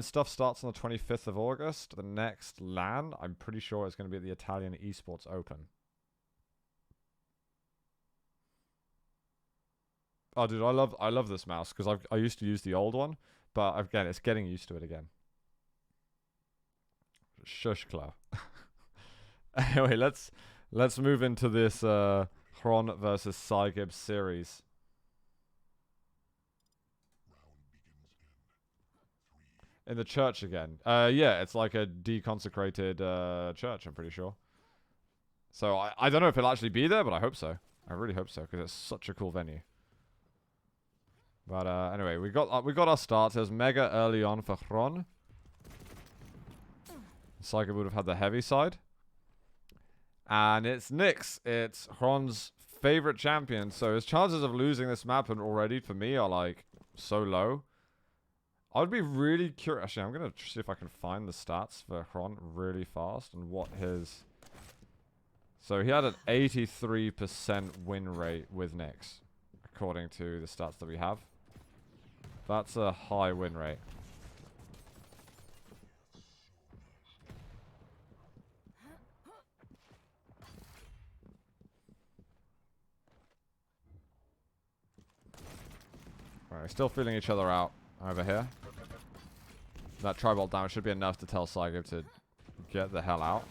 stuff starts on the 25th of August. The next LAN, I'm pretty sure it's going to be at the Italian Esports Open. Oh, dude, I love this mouse because I used to use the old one, but again, it's getting used to it again. Shush, Claw. Anyway, let's move into this Xron versus Psygib series. In the church again. Yeah, it's like a deconsecrated church, I'm pretty sure. So I don't know if it'll actually be there, but I hope so. I really hope so, because it's such a cool venue. But anyway, we got our starters mega early on for Xron. Psygib would have had the heavy side. And it's Nyx. It's Xron's favorite champion. So his chances of losing this map already, for me, are like so low. I would be really curious. Actually, I'm going to see if I can find the stats for Xron really fast and what his... So he had an 83% win rate with Nyx, according to the stats that we have. That's a high win rate. Alright, still feeling each other out over here. That tri-bolt damage should be enough to tell Psygib to get the hell out.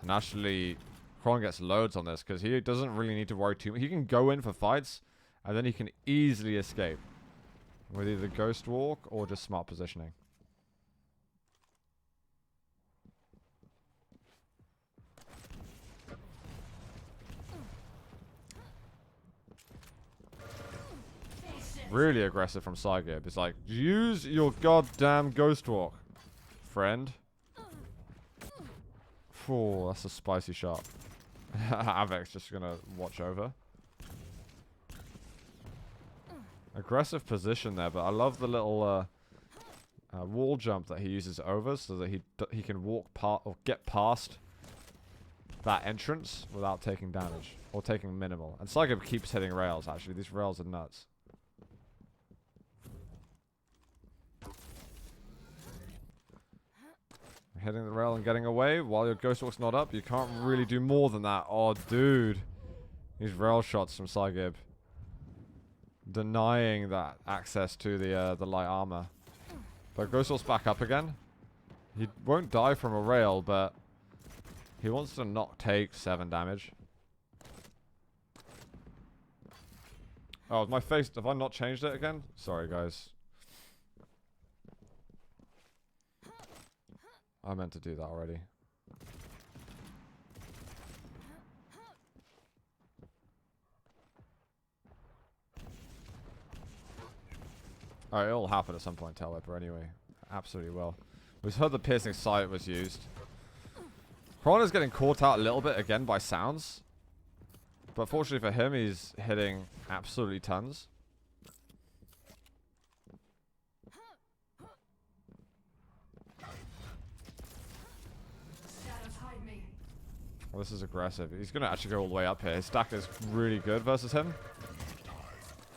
And actually, Xron gets loads on this because he doesn't really need to worry too much. He can go in for fights, and then he can easily escape with either Ghost Walk or just smart positioning. Really aggressive from Psygib. It's like, use your goddamn Ghost Walk, friend. Oh, that's a spicy shot. Avek's just gonna watch over. Aggressive position there, but I love the little wall jump that he uses over so that he can walk or get past that entrance without taking damage or taking minimal. And Psygib keeps hitting rails. Actually, these rails are nuts. Hitting the rail and getting away while your Ghost Walk's not up. You can't really do more than that. Oh, dude. These rail shots from Psygib. Denying that access to the light armor. But Ghost Walk's back up again. He won't die from a rail, but he wants to not take 7 damage. Oh, my face... Have I not changed it again? Sorry, guys. I meant to do that already. Alright, it'll happen at some point, Tailwhipper, anyway. Absolutely will. We've heard the piercing sight was used. Xron is getting caught out a little bit again by sounds. But fortunately for him, he's hitting absolutely tons. Well, this is aggressive. He's going to actually go all the way up here. His stack is really good versus him.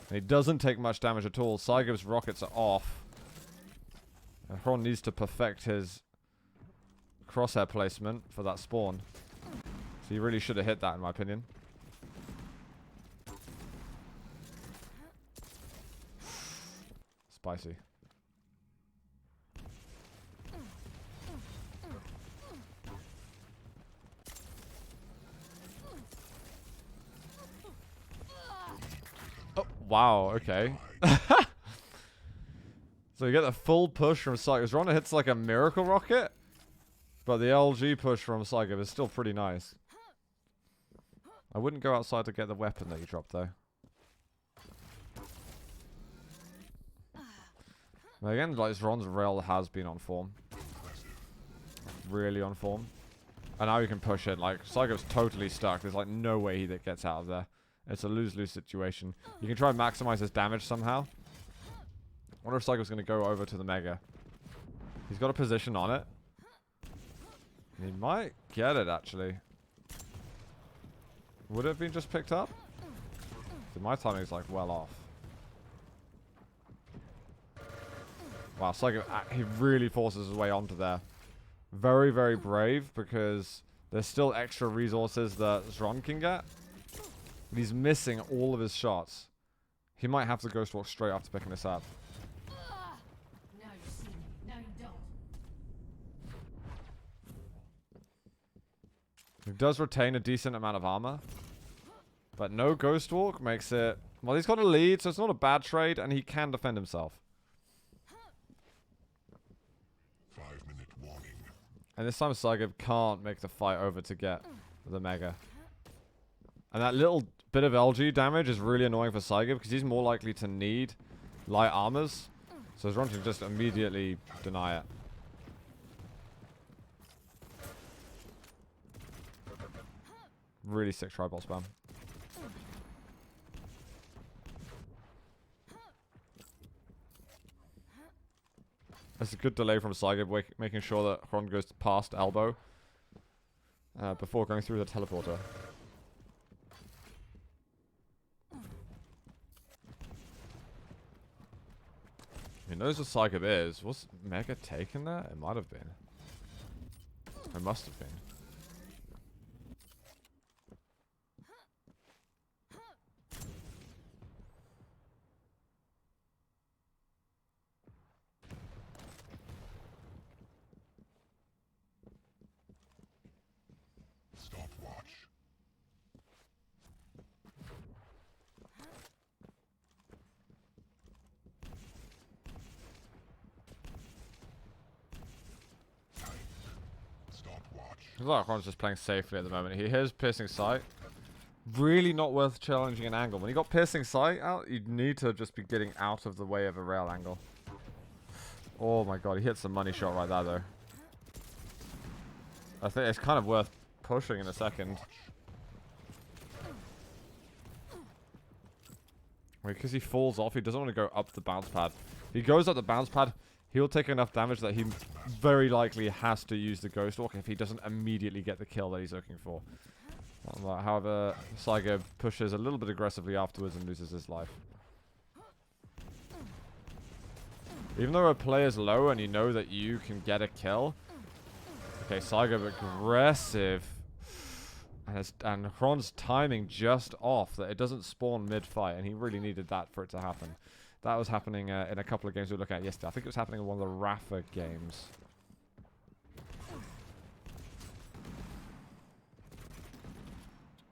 And he doesn't take much damage at all. Psygib's rockets are off. And Xron needs to perfect his crosshair placement for that spawn. So he really should have hit that, in my opinion. Spicy. Oh, wow, okay. So you get the full push from Psygib. Xron hits like a miracle rocket, but the LG push from Psygib is still pretty nice. I wouldn't go outside to get the weapon that you dropped, though. Now again, like Xron's rail has been on form. Really on form. And now you can push it. Like, Psygib's totally stuck. There's like no way he gets out of there. It's a lose-lose situation. You can try and maximize his damage somehow. I wonder if Psygib's going to go over to the Mega. He's got a position on it. He might get it, actually. Would it have been just picked up? So my timing's like well off. Wow, Psygib, he really forces his way onto there. Very, very brave, because there's still extra resources that Xron can get. But he's missing all of his shots. He might have to Ghost Walk straight after picking this up. Now you see me. Now you don't. He does retain a decent amount of armor. But no Ghost Walk makes it... Well, he's got a lead, so it's not a bad trade, and he can defend himself. 5-minute warning. And this time Psygib can't make the fight over to get the Mega. And that little bit of LG damage is really annoying for Psygib, because he's more likely to need light armors. So Xron can just immediately deny it. Really sick tribal spam. That's a good delay from Psygib, making sure that Xron goes past elbow before going through the teleporter. He knows what Psygib is. Was Mega taken there? It might have been. It must have been. Stopwatch. Looks like Xron's just playing safely at the moment. He hears Piercing Sight. Really not worth challenging an angle. When you got Piercing Sight out, you need to just be getting out of the way of a rail angle. Oh my god, he hits the money shot right there though. I think it's kind of worth pushing in a second. Because he falls off, he doesn't want to go up the bounce pad. If he goes up the bounce pad, he'll take enough damage that he very likely has to use the Ghost Walk if he doesn't immediately get the kill that he's looking for. However, Psygib pushes a little bit aggressively afterwards and loses his life. Even though a player's low and you know that you can get a kill. Okay, Psygib aggressive. And Xron's timing just off, that it doesn't spawn mid-fight, and he really needed that for it to happen. That was happening in a couple of games we were looking at yesterday. I think it was happening in one of the Rafa games.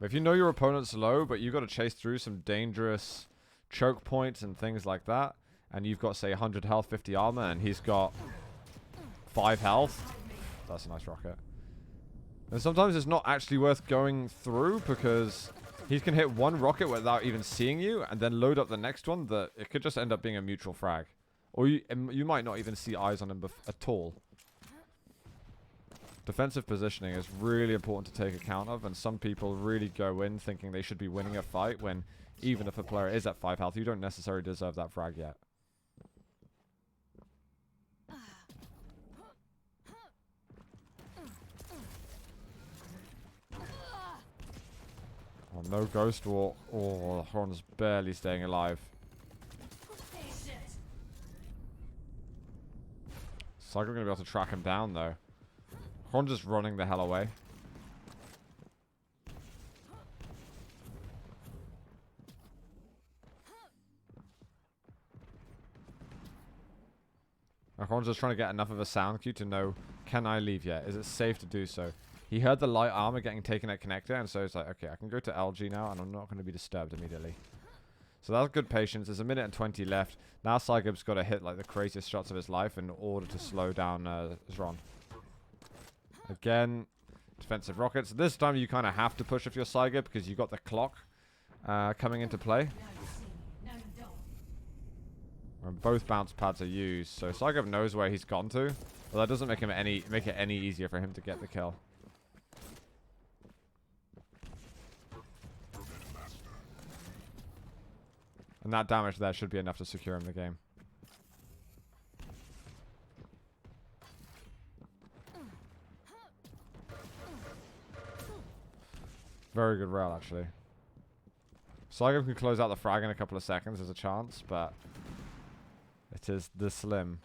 If you know your opponent's low, but you've got to chase through some dangerous choke points and things like that, and you've got, say, 100 health, 50 armor, and he's got 5 health, that's a nice rocket. And sometimes it's not actually worth going through, because he can hit one rocket without even seeing you, and then load up the next one that it could just end up being a mutual frag. Or you might not even see eyes on him at all. Defensive positioning is really important to take account of, and some people really go in thinking they should be winning a fight when, even if a player is at 5 health, you don't necessarily deserve that frag yet. Oh, no Ghost Walk. Oh, Xron's barely staying alive. Psygib going to be able to track him down, though. Xron just running the hell away. Xron's just trying to get enough of a sound cue to know, can I leave yet? Is it safe to do so? He heard the light armor getting taken at connector, and so it's like, okay, I can go to LG now, and I'm not going to be disturbed immediately. So that's good patience. There's a minute and 20 left. Now Psygib's got to hit like the craziest shots of his life in order to slow down Xron. Again, defensive rockets. This time you kind of have to push if you're Psygib, because you've got the clock coming into play. When both bounce pads are used, so Psygib knows where he's gone to. But that doesn't make it any easier for him to get the kill. And that damage there should be enough to secure him the game. Very good rail, actually. Psygib can close out the frag in a couple of seconds. There's a chance, but it is the slim.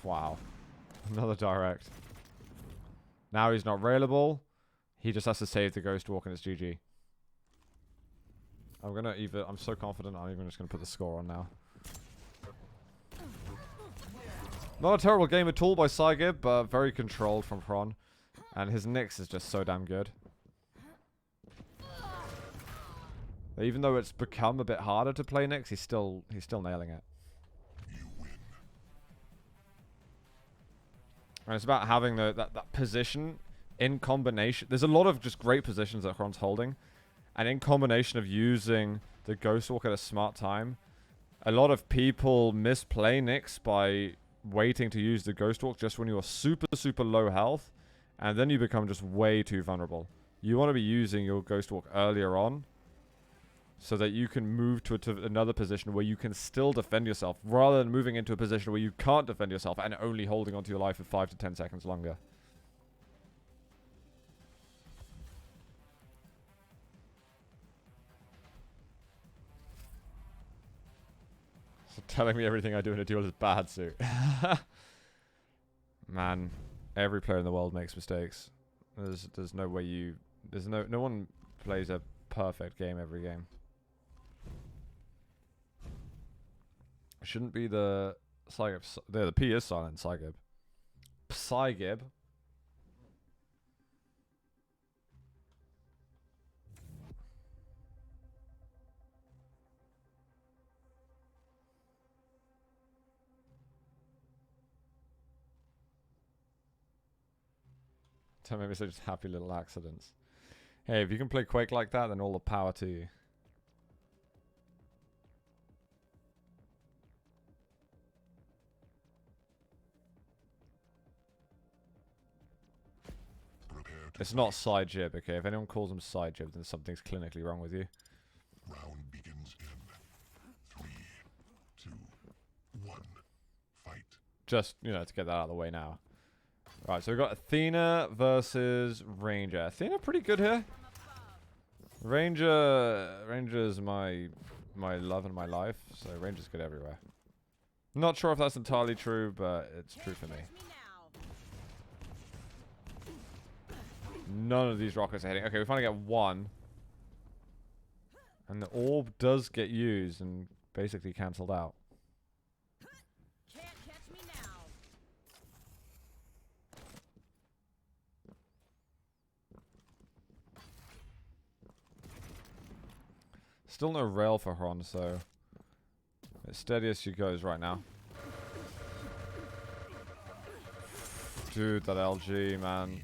Wow. Another direct. Now he's not railable. He just has to save the Ghost Walk and it's GG. I'm so confident I'm even just gonna put the score on now. Not a terrible game at all by Psygib, but very controlled from Xron. And his Nyx is just so damn good. Even though it's become a bit harder to play Nyx, he's still nailing it. And it's about having that position in combination. There's a lot of just great positions that Xron's holding. And in combination of using the Ghost Walk at a smart time, a lot of people misplay Nyx by waiting to use the Ghost Walk just when you're super, super low health. And then you become just way too vulnerable. You want to be using your Ghost Walk earlier on, so that you can move to another position where you can still defend yourself, rather than moving into a position where you can't defend yourself and only holding onto your life for 5 to 10 seconds longer. So telling me everything I do in a duel is bad, suit. Man, every player in the world makes mistakes. There's no way no one plays a perfect game every game. Shouldn't be the Psygib. The P is silent. Psygib. Psygib. Don't make me such happy little accidents. Hey, if you can play Quake like that, then all the power to you. It's not Psygib, okay? If anyone calls him Psygib, then something's clinically wrong with you. Round begins in 3, 2, 1. Fight. Just, you know, to get that out of the way now. Right, so we've got Athena versus Ranger. Athena pretty good here. Ranger's my love and my life, so Ranger's good everywhere. Not sure if that's entirely true, but it's true for me. None of these rockets are hitting. Okay, we finally get one. And the orb does get used and basically cancelled out. Can't catch me now. Still no rail for Xron, so as steady as she goes right now. Dude, that LG, man.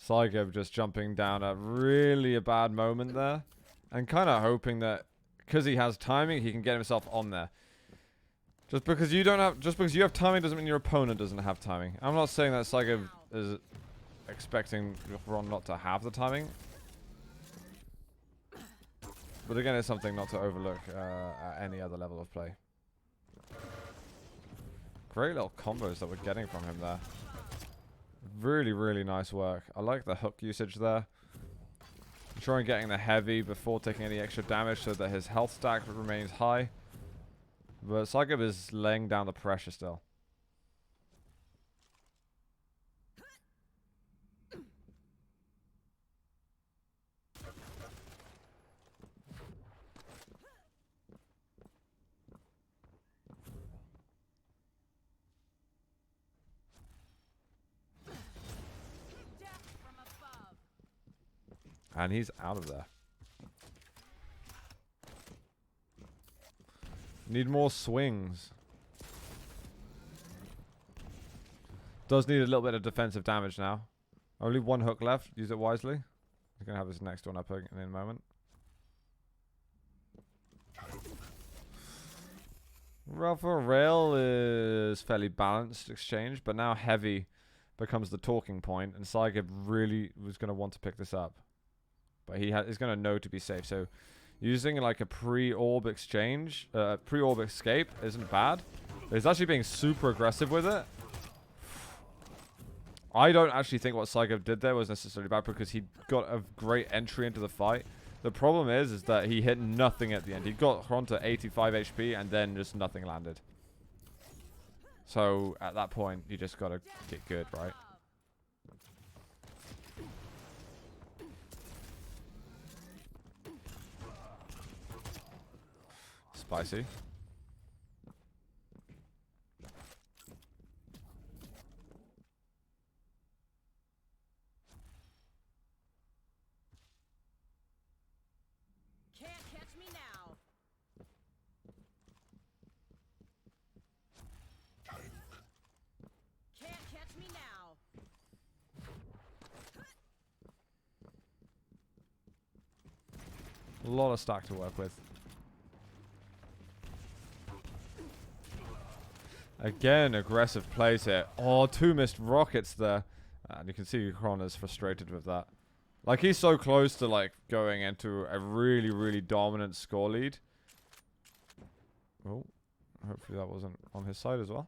Psygib just jumping down at really a bad moment there. And kind of hoping that, because he has timing, he can get himself on there. Just because you have timing doesn't mean your opponent doesn't have timing. I'm not saying that Psygib is expecting Xron not to have the timing. But again, it's something not to overlook at any other level of play. Great little combos that we're getting from him there. Really, really nice work. I like the hook usage there. Ensuring getting the heavy before taking any extra damage so that his health stack remains high. But Psygib is laying down the pressure still. And he's out of there. Need more swings. Does need a little bit of defensive damage now. Only one hook left. Use it wisely. He's going to have his next one up in a moment. Rail rail is fairly balanced exchange, but now heavy becomes the talking point, and Psygib really was going to want to pick this up. But he is going to know to be safe. So using like a pre-orb exchange, pre-orb escape isn't bad. But he's actually being super aggressive with it. I don't actually think what Psygib did there was necessarily bad because he got a great entry into the fight. The problem is that he hit nothing at the end. He got Xron to 85 HP and then just nothing landed. So at that point, you just gotta get good, right? Spicy. Can't catch me now. Can't catch me now. A lot of stack to work with. Again, aggressive plays here. Oh, 2 missed rockets there. And you can see Xron is frustrated with that. Like, he's so close to, like, going into a really, really dominant score lead. Oh, hopefully that wasn't on his side as well.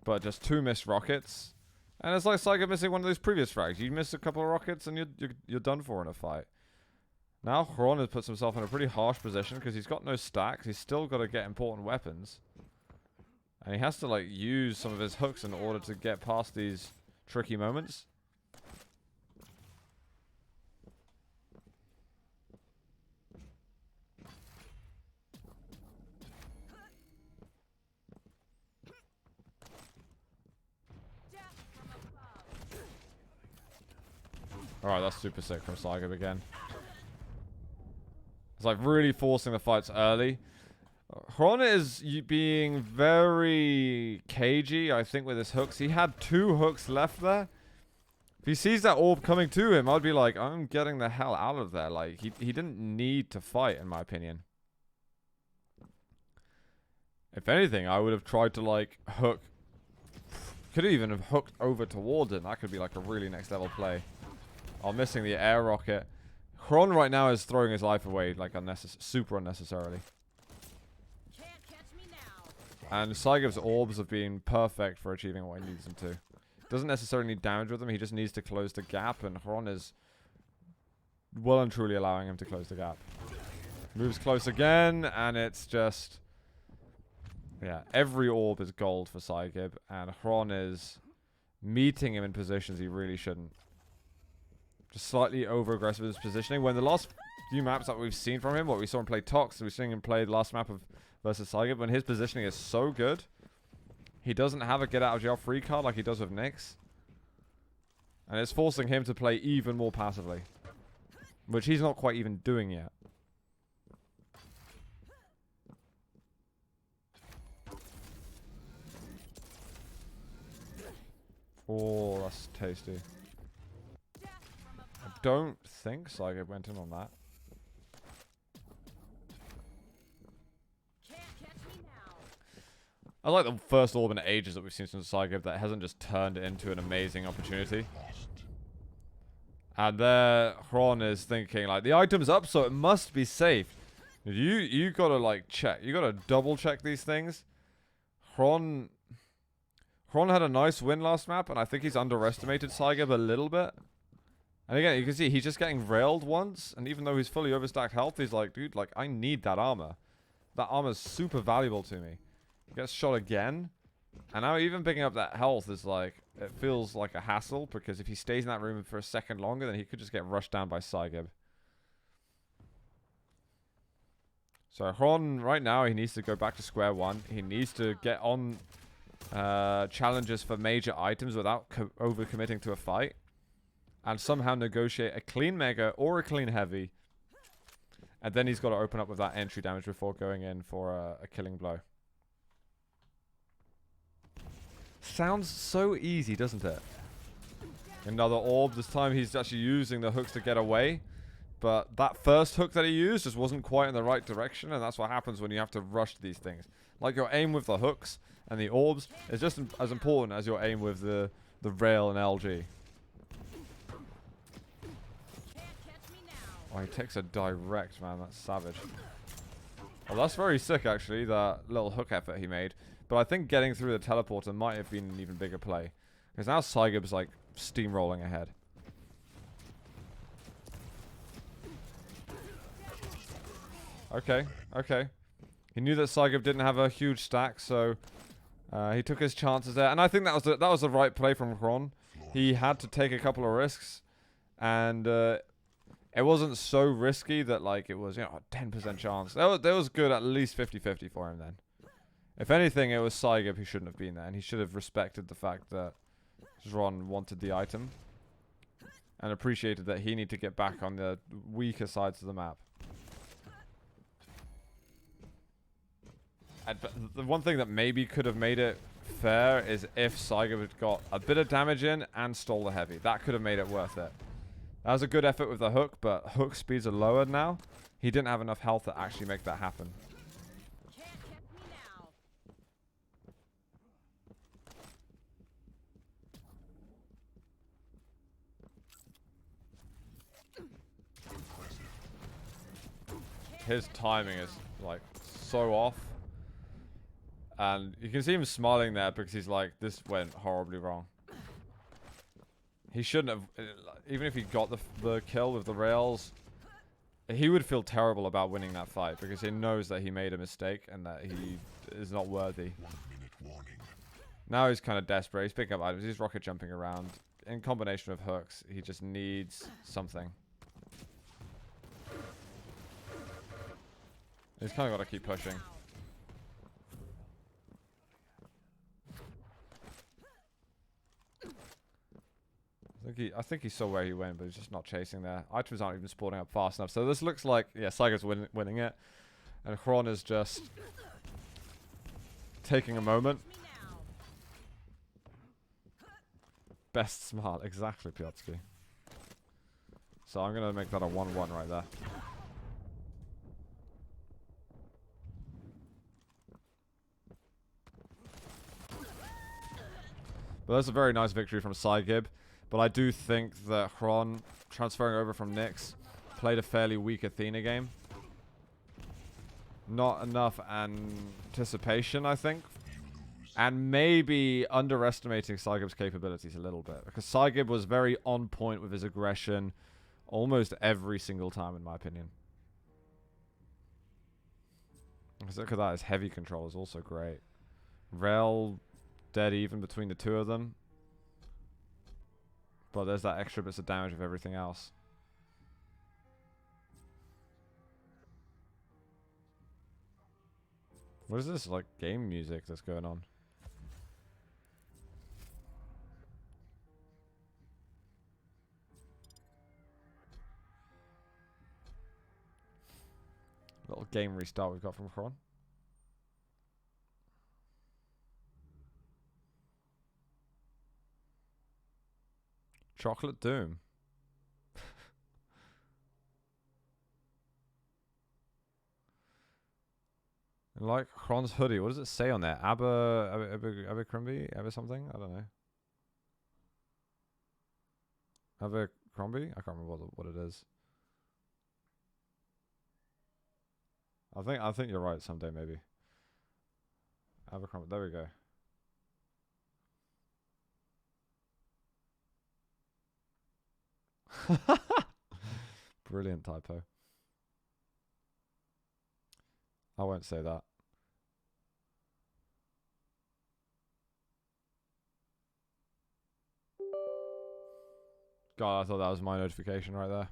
But just 2 missed rockets. And it's like Psygib missing one of those previous frags. You miss a couple of rockets and you're done for in a fight. Now Xron has puts himself in a pretty harsh position because he's got no stacks. He's still got to get important weapons. And he has to, like, use some of his hooks in order to get past these tricky moments. Alright, that's super sick from Psygib again. It's like really forcing the fights early. Xron is being very cagey, I think, with his hooks. He had 2 hooks left there. If he sees that orb coming to him, I'd be like, I'm getting the hell out of there. Like, he didn't need to fight, in my opinion. If anything, I would have tried to, like, hook. Could even have hooked over towards him. That could be, like, a really next level play. Oh, missing the air rocket. Xron right now is throwing his life away, like, super unnecessarily. Can't catch me now. And Psygib's orbs have been perfect for achieving what he needs them to. Doesn't necessarily need damage with them, he just needs to close the gap, and Xron is well and truly allowing him to close the gap. Moves close again, and it's just... yeah, every orb is gold for Psygib, and Xron is meeting him in positions he really shouldn't. Just slightly over-aggressive with his positioning. When the last few maps that we've seen from him, what we saw him play Tox, we've seen him play the last map of versus Psygib, when his positioning is so good, he doesn't have a get-out-of-jail-free card like he does with Nyx. And it's forcing him to play even more passively. Which he's not quite even doing yet. Oh, that's tasty. I don't think Psygib went in on that. Can't catch me now. I like the first orb in ages that we've seen from Psygib that hasn't just turned it into an amazing opportunity. And there, Xron is thinking, like, the item's up, so it must be safe. You gotta, like, check. You gotta double check these things. Xron had a nice win last map, and I think he's underestimated Psygib a little bit. And again, you can see he's just getting railed once, and even though he's fully overstacked health, he's like, dude, like, I need that armor. That armor's super valuable to me. He gets shot again, and now even picking up that health is like, it feels like a hassle, because if he stays in that room for a second longer, then he could just get rushed down by Psygib. So Xron, right now, he needs to go back to square one. He needs to get on challenges for major items without over-committing to a fight. And somehow negotiate a clean mega or a clean heavy. And then he's got to open up with that entry damage before going in for a killing blow. Sounds so easy, doesn't it? Another orb. This time he's actually using the hooks to get away. But that first hook that he used just wasn't quite in the right direction. And that's what happens when you have to rush these things. Like, your aim with the hooks and the orbs is just as important as your aim with the rail and LG. Oh, he takes a direct, man. That's savage. Oh, that's very sick, actually, that little hook effort he made. But I think getting through the teleporter might have been an even bigger play. Because now Psygib's, like, steamrolling ahead. Okay, okay. He knew that Psygib didn't have a huge stack, so he took his chances there. And I think that was the right play from Xron. He had to take a couple of risks, and it wasn't so risky that like it was, you know, a 10% chance. That was good, at least 50-50 for him then. If anything, it was Psygib who shouldn't have been there, and he should have respected the fact that Xron wanted the item and appreciated that he needed to get back on the weaker sides of the map. And the one thing that maybe could have made it fair is if Psygib had got a bit of damage in and stole the heavy. That could have made it worth it. That was a good effort with the hook, but hook speeds are lowered now. He didn't have enough health to actually make that happen. Can't catch me now. His timing is like so off. And you can see him smiling there because he's like, this went horribly wrong. He shouldn't have, even if he got the kill with the rails, he would feel terrible about winning that fight because he knows that he made a mistake and that he is not worthy. 1 minute warning. Now he's kind of desperate. He's picking up items. He's rocket jumping around. In combination of hooks, he just needs something. He's kind of got to keep pushing. I think he saw where he went, but he's just not chasing there. Items aren't even spawning up fast enough. So this looks like, yeah, Psygib's winning it. And Xron is just taking a moment. Best smart. Exactly, Piotrski. So I'm going to make that a 1-1 right there. But that's a very nice victory from Psygib. But I do think that Xron, transferring over from Nyx, played a fairly weak Athena game. Not enough anticipation, I think. And maybe underestimating Psygib's capabilities a little bit. Because Psygib was very on point with his aggression almost every single time, in my opinion. Look at that, his heavy control is also great. Rel dead even between the two of them. But there's that extra bits of damage of everything else. What is this, like, game music that's going on? Little game restart we've got from Xron. Chocolate Doom. Like Xron's hoodie. What does it say on there? Abercrombie? Something? I don't know. Abercrombie? I can't remember what it is. I think you're right. Someday maybe. Abercrombie. There we go. Brilliant typo. I won't say that. God, I thought that was my notification right there.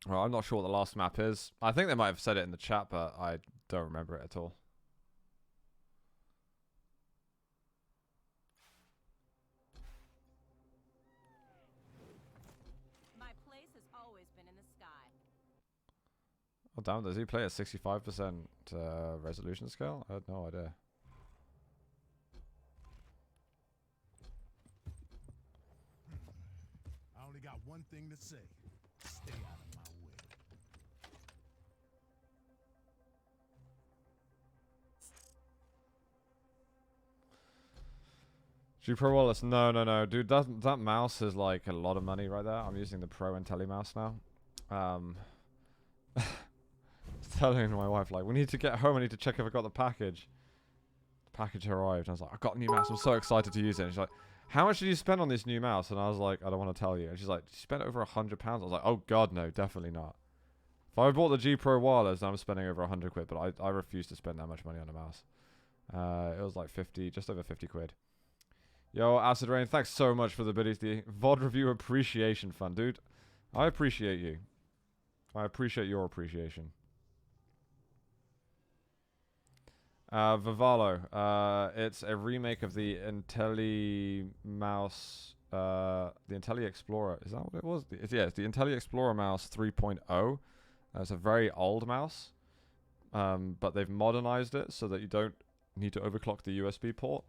Well, I'm not sure what the last map is. I think they might have said it in the chat, but I don't remember it at all. My place has always been in the sky. Oh damn, does he play at 65% resolution scale? I had no idea. I only got one thing to say. Stay out of my way. G Pro Wireless, no, dude. That mouse is like a lot of money right there. I'm using the Pro Intelli mouse now. Telling my wife like, we need to get home. I need to check if I got the package. The package arrived. I was like, I got a new mouse. I'm so excited to use it. And she's like, how much did you spend on this new mouse? And I was like, I don't want to tell you. And she's like, you spent over £100. I was like, oh god, no, definitely not. If I bought the G Pro Wireless, then I'm spending over 100 quid. But I refuse to spend that much money on a mouse. It was like 50, just over 50 quid. Yo, Acid Rain, thanks so much for the biddies. The VOD Review Appreciation Fund, dude. I appreciate you. I appreciate your appreciation. Vivalo, it's a remake of the Intelli mouse, the Intelli Explorer. Is that what it was? Yeah, it's the Intelli Explorer mouse 3.0. It's a very old mouse, but they've modernized it so that you don't need to overclock the USB port.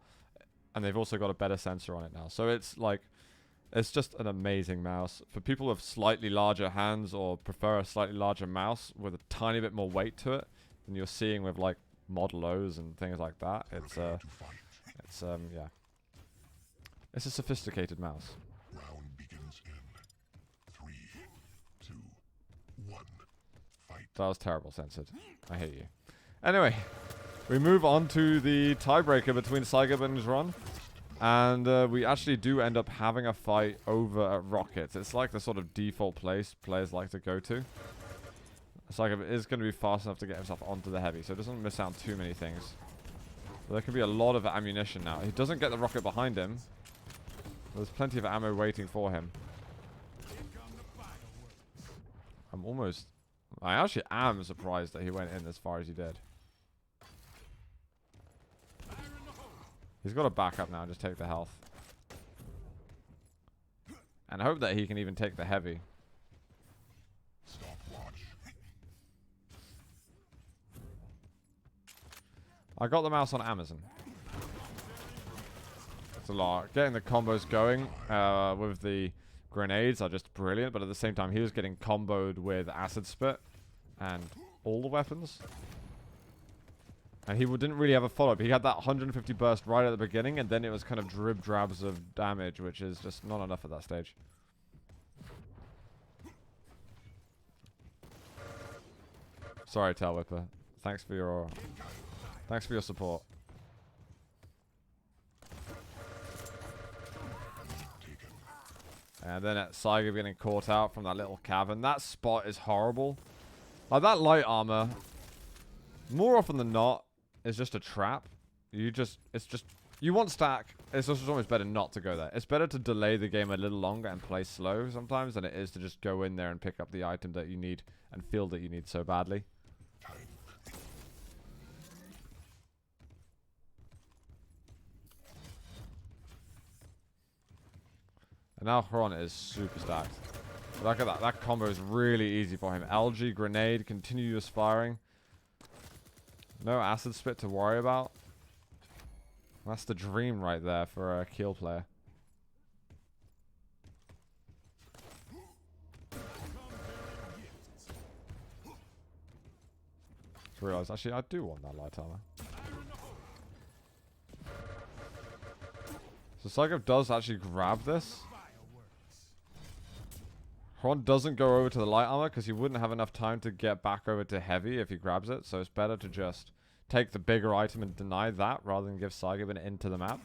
And they've also got a better sensor on it now. So it's like, it's just an amazing mouse. For people with slightly larger hands or prefer a slightly larger mouse with a tiny bit more weight to it than you're seeing with like Model O's and things like that. It's yeah. It's a sophisticated mouse. Round begins in 3, 2, 1. Fight. That was terrible censored. I hate you. Anyway, we move on to the tiebreaker between Psygib and Xron. And we actually do end up having a fight over at Rockets. It's like the sort of default place players like to go to. Psygib is going to be fast enough to get himself onto the heavy, so it doesn't miss out too many things. But there can be a lot of ammunition now. He doesn't get the rocket behind him. There's plenty of ammo waiting for him. I actually am surprised that he went in as far as he did. He's got to back up now and just take the health. And I hope that he can even take the heavy. I got the mouse on Amazon. It's a lot. Getting the combos going with the grenades are just brilliant, but at the same time he was getting comboed with acid spit and all the weapons. And he didn't really have a follow-up. He had that 150 burst right at the beginning, and then it was kind of drib-drabs of damage, which is just not enough at that stage. Sorry, Tail Whipper. Thanks for your support. And then at Psygib getting caught out from that little cavern. That spot is horrible. Like that light armor, more often than not, is just a trap. You want stack. It's just almost better not to go there. It's better to delay the game a little longer and play slow sometimes than it is to just go in there and pick up the item that you need and feel that you need so badly. And now Xron is super stacked. Look at that. That combo is really easy for him. LG, grenade, continuous firing. No acid spit to worry about. That's the dream right there for a Keel player. Just realized, actually, I do want that light armor. So Psygib does actually grab this. Xron doesn't go over to the light armor because he wouldn't have enough time to get back over to heavy if he grabs it. So it's better to just take the bigger item and deny that rather than give Psygib an into the map.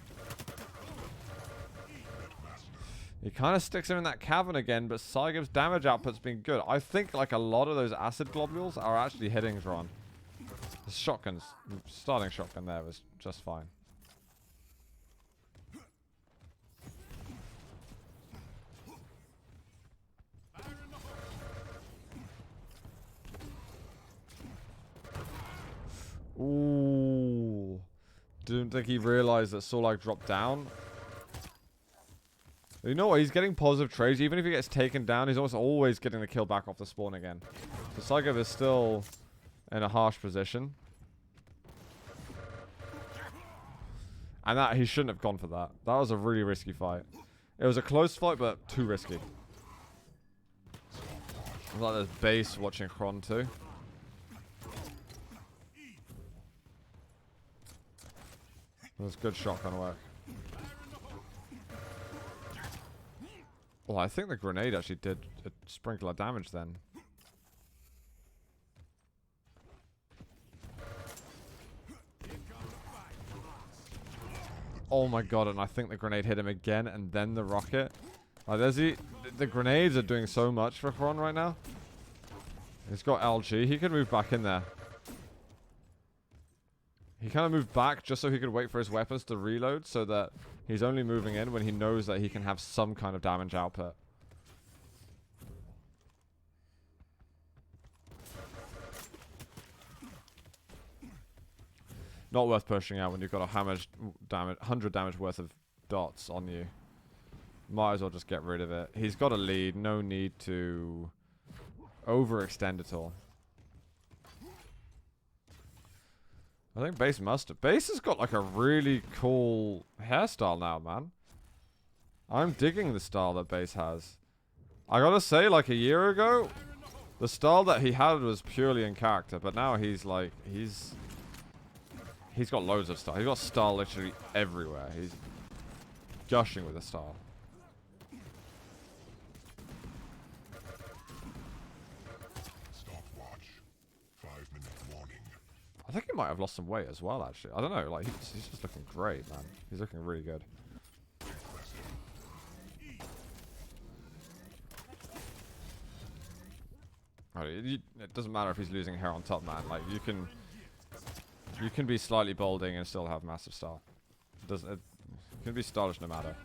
He kind of sticks him in that cavern again, but Psygib's damage output's been good. I think like a lot of those acid globules are actually hitting Xron. The starting shotgun there was just fine. Ooh. Didn't think he realized that Solag dropped down. You know what? He's getting positive trades. Even if he gets taken down, he's always getting the kill back off the spawn again. So Psygib is still in a harsh position. And that he shouldn't have gone for that. That was a really risky fight. It was a close fight, but too risky. It was like there's base watching Xron too. That's good shotgun work. Well, I think the grenade actually did a sprinkle of damage then. Oh my god, and I think the grenade hit him again, and then the rocket. Like, the grenades are doing so much for Xron right now. He's got LG. He could move back in there. He kind of moved back just so he could wait for his weapons to reload, so that he's only moving in when he knows that he can have some kind of damage output. Not worth pushing out when you've got 100 damage worth of dots on you. Might as well just get rid of it. He's got a lead. No need to overextend at all. I think Base must have. Base has got like a really cool hairstyle now, man. I'm digging the style that Base has. I gotta say, like a year ago, the style that he had was purely in character, but now he's like, he's got loads of style. He's got style literally everywhere. He's gushing with the style. Stopwatch. 5-minute warning. I think he might have lost some weight as well, actually. I don't know. Like, he's just looking great, man. He's looking really good. Oh, it doesn't matter if he's losing hair on top, man. Like, you can be slightly balding and still have massive style. It can be stylish no matter.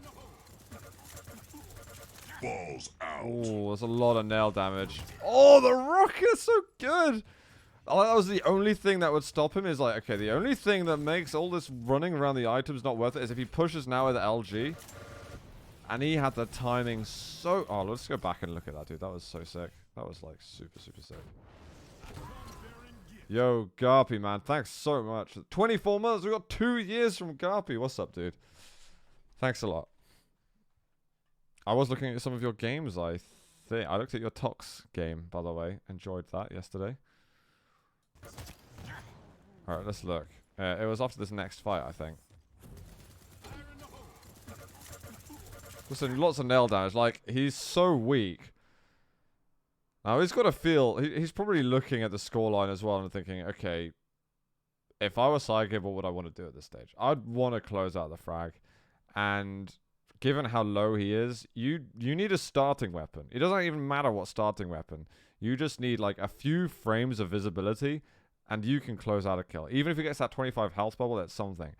Balls out. Oh, there's a lot of nail damage. Oh, the rocket's so good. Oh, that was the only thing that would stop him. Is like, okay, the only thing that makes all this running around the items not worth it is if he pushes now with LG. And he had the timing so... Oh, let's go back and look at that, dude. That was so sick. That was like super, super sick. Yo, Garpy, man. Thanks so much. 24 months. We got 2 years from Garpy. What's up, dude? Thanks a lot. I was looking at some of your games, I think. I looked at your Tox game, by the way. Enjoyed that yesterday. Alright, let's look. It was after this next fight, I think. Listen, lots of nail damage. Like, he's so weak. Now, he's got to feel... He's probably looking at the scoreline as well and thinking, okay, if I was Psygib, what would I want to do at this stage? I'd want to close out the frag. And given how low he is, you need a starting weapon. It doesn't even matter what starting weapon. You just need, like, a few frames of visibility, and you can close out a kill. Even if he gets that 25 health bubble, that's something.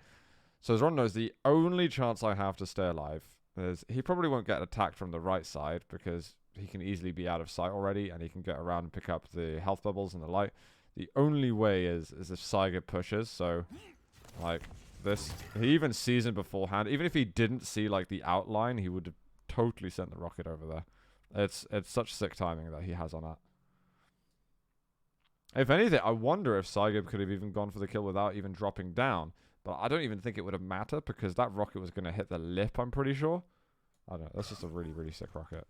So Xron knows the only chance I have to stay alive is... He probably won't get attacked from the right side, because... he can easily be out of sight already, and he can get around and pick up the health bubbles and the light. The only way is if Psygib pushes, so, like, this... He even sees him beforehand. Even if he didn't see, like, the outline, he would have totally sent the rocket over there. It's such sick timing that he has on that. If anything, I wonder if Psygib could have even gone for the kill without even dropping down. But I don't even think it would have mattered, because that rocket was going to hit the lip, I'm pretty sure. I don't know. That's just a really, really sick rocket.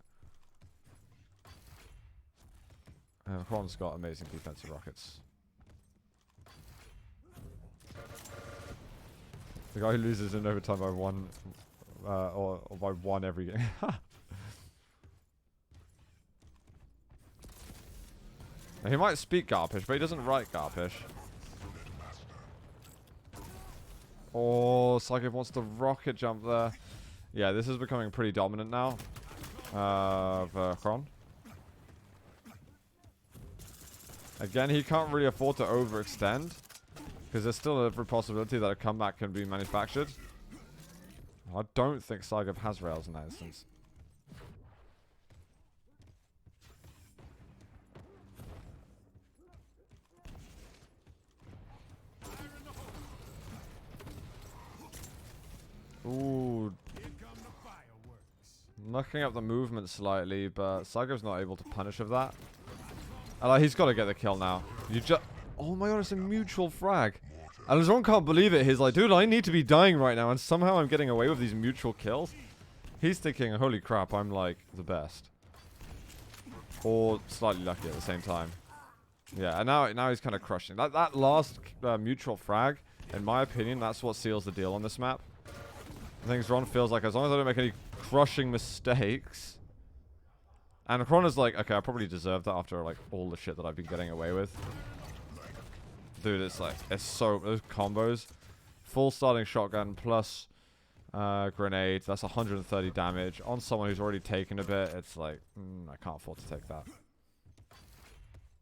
Xron's got amazing defensive rockets. The guy who loses in overtime by one, or by one every game. He might speak Garpish, but he doesn't write Garpish. Oh, Psygib wants to rocket jump there. Yeah, this is becoming pretty dominant now. For Xron. Again, he can't really afford to overextend, because there's still every possibility that a comeback can be manufactured. I don't think Psygib has rails in that instance. Ooh. Knocking up the movement slightly, but Psygib's not able to punish of that. He's got to get the kill now. Oh my god, it's a mutual frag. And Xron can't believe it. He's like, dude, I need to be dying right now, and somehow I'm getting away with these mutual kills. He's thinking, holy crap, I'm like the best. Or slightly lucky at the same time. Yeah, and now he's kind of crushing. That last mutual frag, in my opinion, that's what seals the deal on this map. I think Xron feels like as long as I don't make any crushing mistakes, And Chrona's like, okay, I probably deserve that after like all the shit that I've been getting away with. Dude, it's like, it's so, those combos. Full starting shotgun plus grenade. That's 130 damage on someone who's already taken a bit. It's like, I can't afford to take that.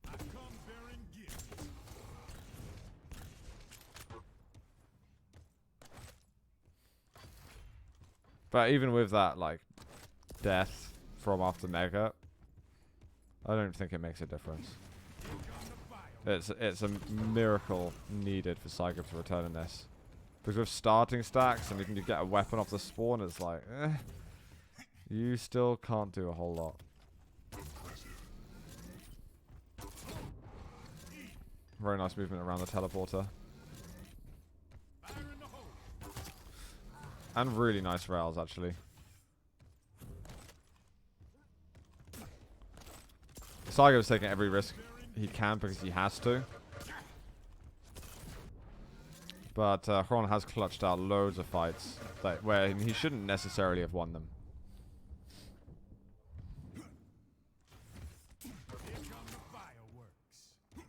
I come bearing gifts. But even with that, like, death from after Mega, I don't think it makes a difference. It's a miracle needed for Psygib to return in this. Because with starting stacks and even you get a weapon off the spawn, it's like, you still can't do a whole lot. Very nice movement around the teleporter. And really nice rails, actually. Psygib's taking every risk he can because he has to. But Xron has clutched out loads of fights where he shouldn't necessarily have won them.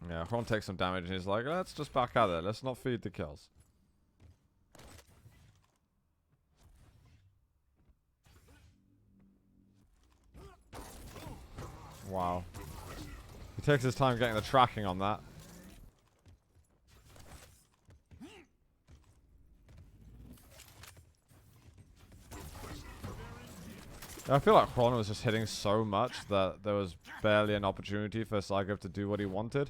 Yeah, Xron takes some damage and he's like, let's just back out there. Let's not feed the kills. Wow. He takes his time getting the tracking on that. I feel like Xron was just hitting so much that there was barely an opportunity for Psygib to do what he wanted.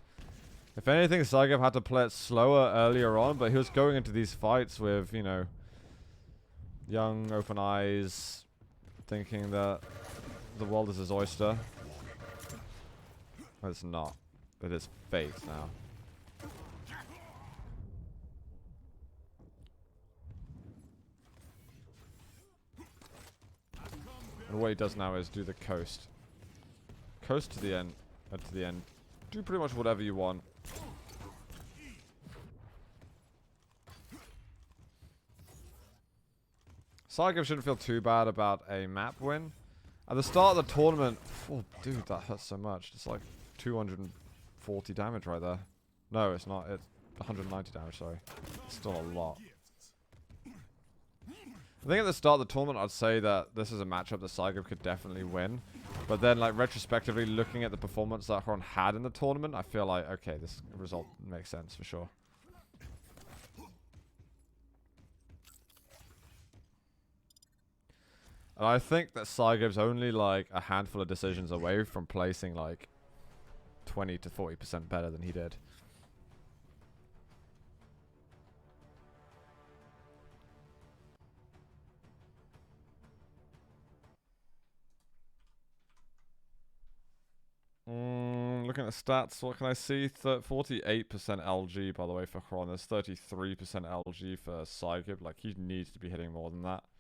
If anything, Psygib had to play it slower earlier on, but he was going into these fights with, you know, young, open eyes, thinking that the world is his oyster. But it's not. It is fate now. And what he does now is do the coast. Coast to the end. To the end. Do pretty much whatever you want. Psygib shouldn't feel too bad about a map win. At the start of the tournament, oh dude, that hurts so much. It's like 240 damage right there. No, it's not. It's 190 damage, sorry. It's still a lot. I think at the start of the tournament, I'd say that this is a matchup that Psygib could definitely win. But then, like, retrospectively, looking at the performance that Xron had in the tournament, I feel like, okay, this result makes sense for sure. And I think that Psygib's only, like, a handful of decisions away from placing, like, 20 to 40% better than he did. Looking at stats, what can I see? 48% LG, by the way, for Xron. There's 33% LG for Psygib. Like, he needs to be hitting more than that.